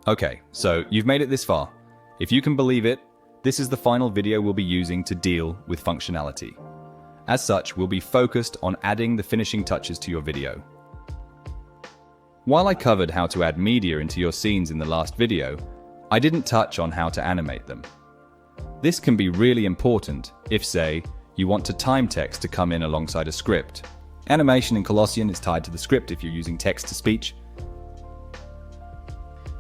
Okay, so you've made it this far. If you can believe it, this is the final video we'll be using to deal with functionality. As such, we'll be focused on adding the finishing touches to your video. While I covered how to add media into your scenes in the last video, I didn't touch on how to animate them. This can be really important if, say, you want time text to come in alongside a script. Animation in Colossyan is tied to the script if you're using text-to-speech.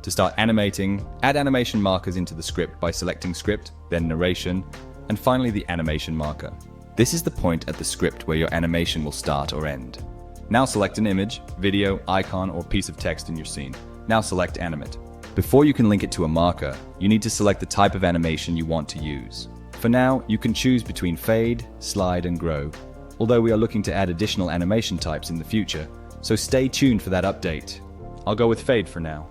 To start animating, add animation markers into the script by selecting Script, then Narration, and finally the animation marker. This is the point at the script where your animation will start or end. Now select an image, video, icon, or piece of text in your scene. Now select Animate. Before you can link it to a marker, you need to select the type of animation you want to use. For now, you can choose between Fade, Slide, and Grow, although we are looking to add additional animation types in the future, so stay tuned for that update. I'll go with Fade for now.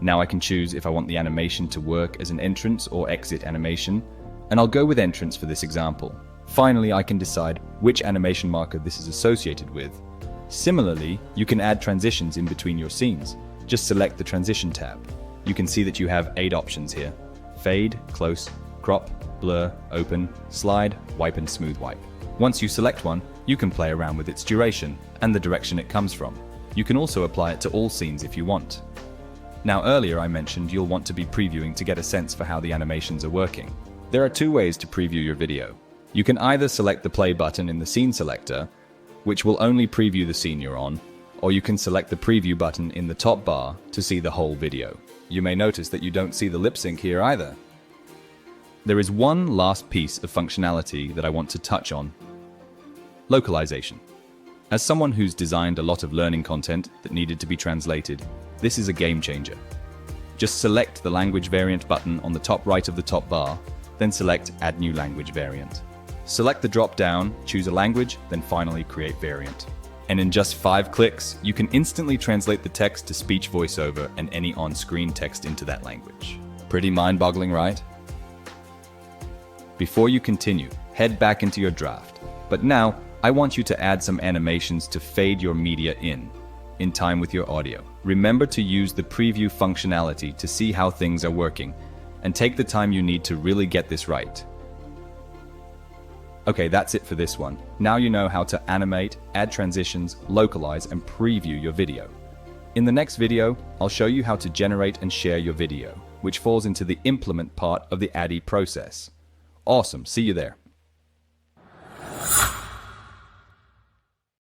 Now I can choose if I want the animation to work as an entrance or exit animation, and I'll go with entrance for this example. Finally, I can decide which animation marker this is associated with. Similarly, you can add transitions in between your scenes. Just select the Transition tab. You can see that you have 8 options here: Fade, Close, Crop, Blur, Open, Slide, Wipe, and Smooth Wipe. Once you select one, you can play around with its duration and the direction it comes from. You can also apply it to all scenes if you want. Now earlier I mentioned you'll want to be previewing to get a sense for how the animations are working. There are 2 ways to preview your video. You can either select the play button in the scene selector, which will only preview the scene you're on, or you can select the preview button in the top bar to see the whole video. You may notice that you don't see the lip sync here either. There is one last piece of functionality that I want to touch on: localization. As someone who's designed a lot of learning content that needed to be translated, this is a game changer. Just select the language variant button on the top right of the top bar, then select Add New Language Variant. Select the drop-down, choose a language, then finally create variant. And in just 5 clicks, you can instantly translate the text to speech voiceover and any on-screen text into that language. Pretty mind-boggling, right? Before you continue, head back into your draft. But now, I want you to add some animations to fade your media in time with your audio. Remember to use the preview functionality to see how things are working, and take the time you need to really get this right. Okay, that's it for this one. Now you know how to animate, add transitions, localize, and preview your video. In the next video, I'll show you how to generate and share your video, which falls into the implement part of the ADI process. Awesome, see you there.